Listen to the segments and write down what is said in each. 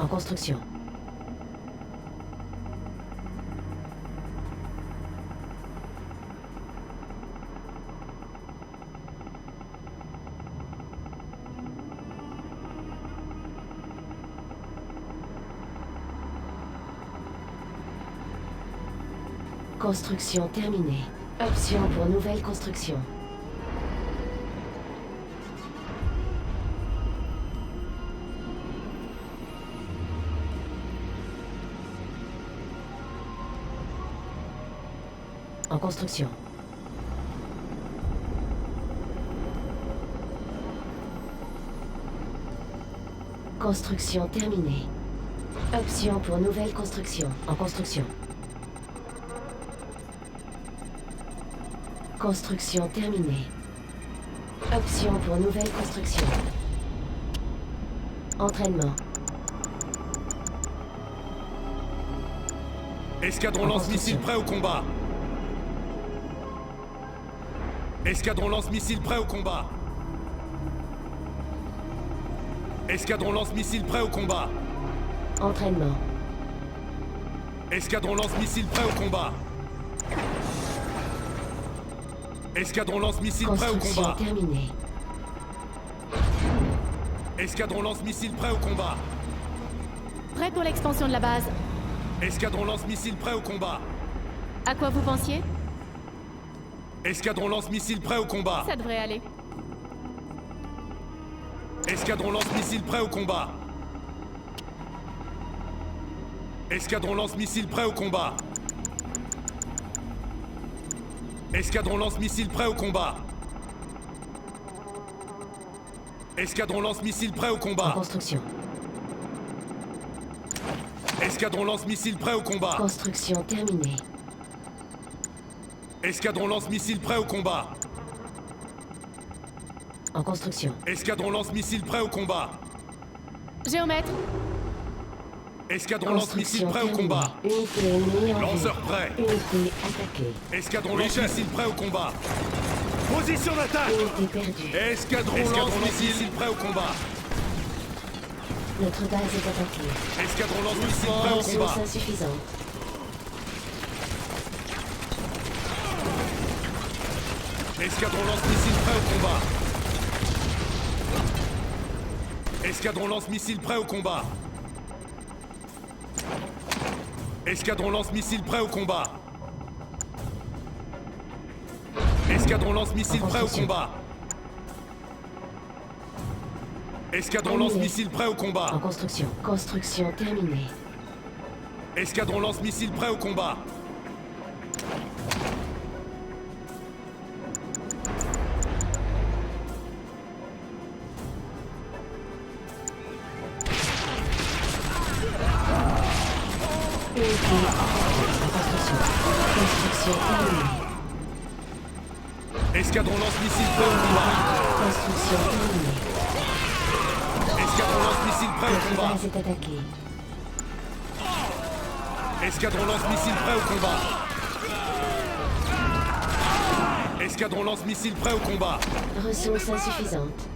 En construction. Construction terminée. Option pour nouvelle construction. En construction. Construction terminée. Option pour nouvelle construction. En construction. Construction terminée. Option pour nouvelle construction. Entraînement. Escadron lance-missile prêt au combat. Escadron lance-missile prêt au combat. Escadron lance-missile prêt au combat. Entraînement. Escadron lance-missile prêt au combat. Escadron lance-missile prêt au Construction combat. terminée. Escadron lance-missile prêt au combat. Prêt pour l'expansion de la base. Escadron lance-missile prêt au combat. À quoi vous pensiez? Escadron lance-missile prêt au combat. Ça devrait aller. Escadron lance-missile prêt au combat. Escadron lance-missile prêt au combat. Escadron lance-missile prêt au combat. Escadron lance-missile prêt au En combat. construction. Escadron lance-missile prêt au combat. Construction terminée. Escadron lance-missile prêt au combat. En construction. Escadron lance-missile prêt au combat. Géomètre. Escadron lance-missile Construction prêt au terminée. combat. Unité ennemie en vue. Lanceur prêt. Unité attaquée. Escadron lance-missile prêt au combat. Position d'attaque. Unité perdue. Escadron lance-missile prêt au combat. Notre base est attaquée. Escadron lance-missile prêt au combat. Ressources insuffisantes. Escadron lance-missile prêt au combat. Escadron lance-missile prêt au combat. Escadron lance-missile prêt au combat. Escadron lance-missile prêt au combat. Escadron lance-missile prêt au combat. En construction. Construction terminée. Escadron lance-missile prêt au combat. Unité en construction. Construction terminée. Escadron lance-missile prêt au combat. Construction terminée. Escadron lance-missile prêt au Notre combat. base est attaquée. Escadron lance-missile prêt au combat. Escadron lance-missile prêt au combat. Ressources insuffisantes.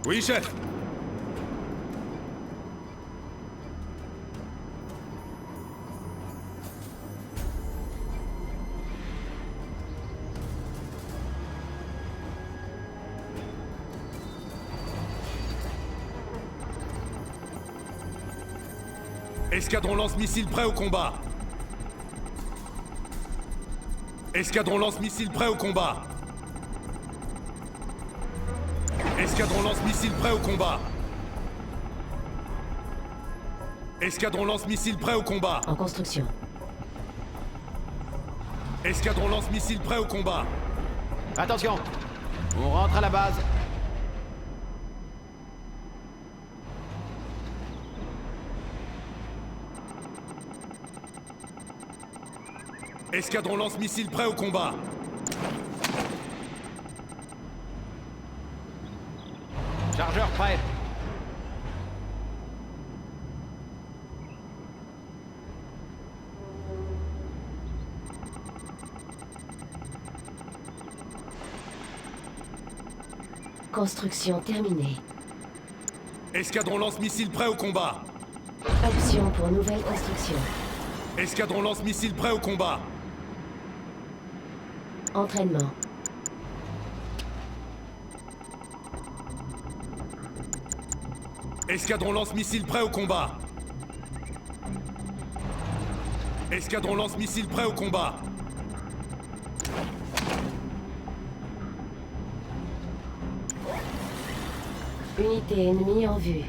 Oui, chef. Escadron lance-missile prêt au combat. Escadron lance-missile prêt au combat. Escadron lance-missile prêt au combat. Escadron lance-missile prêt au combat. En construction. Escadron lance-missile prêt au combat. Attention, on rentre à la base. Escadron lance-missile prêt au combat. Chargeur prêt. Construction terminée. Escadron lance-missile prêt au combat. Option pour nouvelle construction. Escadron lance-missile prêt au combat. Entraînement. Escadron lance-missile prêt au combat. Escadron lance-missile prêt au combat. Unité ennemie en vue.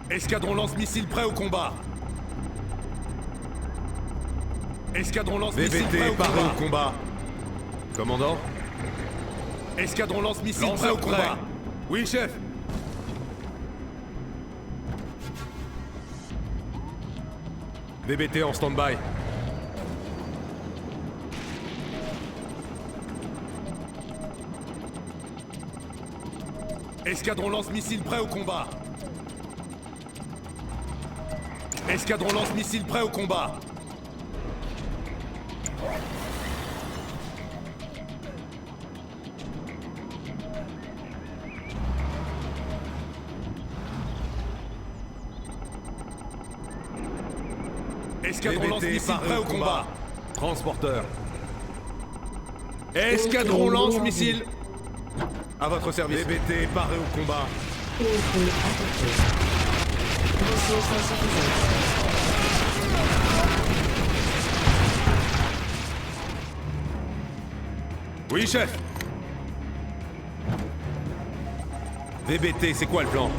Escadron lance-missile prêt au combat. Escadron lance-missile prêt au combat. Commandant? Escadron lance-missile prêt au combat. Oui, chef. VBT en stand-by. Escadron lance-missile prêt au combat. Escadron lance-missile prêt au combat. Escadron lance-missile prêt au combat. Transporteur. Escadron lance-missile. À votre service. VBT paré au combat. Unité attaquée. Ressources insuffisantes. Oui, chef. VBT, c'est quoi le plan?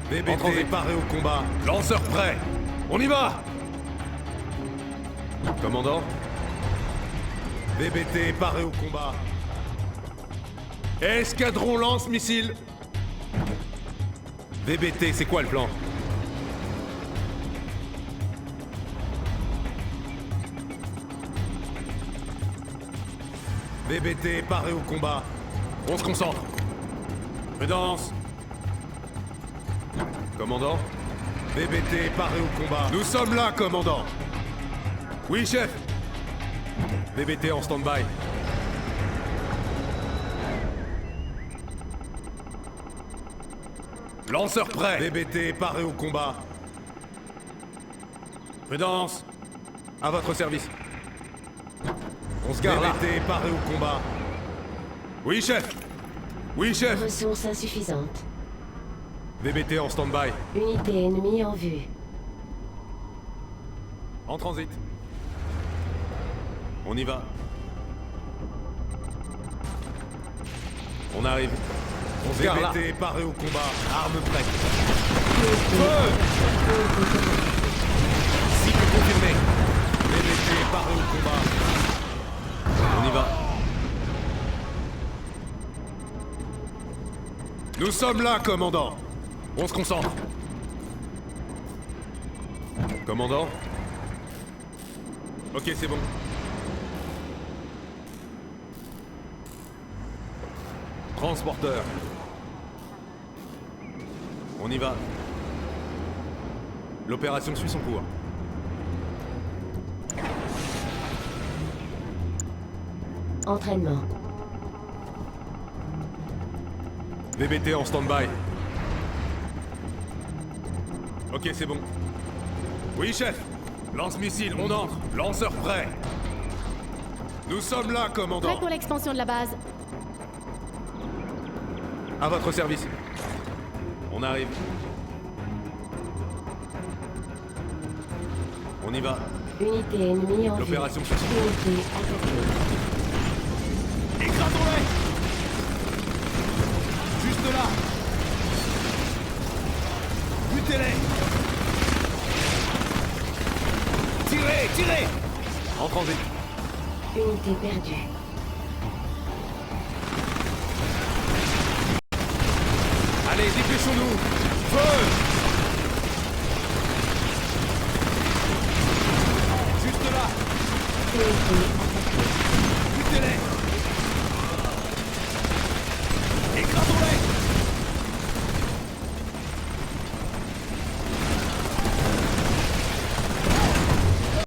VBT paré au combat. Lanceur prêt. On y va. Commandant? VBT paré au combat. Escadron lance-missile. VBT, c'est quoi le plan? VBT paré au combat. On se concentre. Prudence. Commandant? VBT paré au combat. Nous sommes là, commandant. Oui, chef. VBT en stand-by. Lanceur prêt. VBT paré au combat. Prudence. À votre service. On se gare là. VBT paré au combat. Oui, chef. Oui, chef. Ressources insuffisantes. VBT en stand-by. Unité ennemie en vue. En transit. On y va. On arrive. On se gare là. VBT paré au combat. Arme prête. Feu. Cible confirmée. VBT paré au combat. On y va. Nous sommes là, commandant. On se concentre. Commandant? Ok, c'est bon. Transporteur. On y va. L'opération suit son cours. Entraînement. VBT en stand-by. Ok, c'est bon. Oui, chef. Lance-missile, on entre. Lanceur prêt. Nous sommes là, Prêt commandant. pour l'expansion de la base. À votre service. On arrive. On y va. Unité ennemie en vue. L'opération suit son Unité attaquée. Écrasons-les. Juste là. Butez-les. Tirez, tirez. En transit. Unité perdue. Allez, dépêchons-nous. Feu. Juste là. Unité attaquée.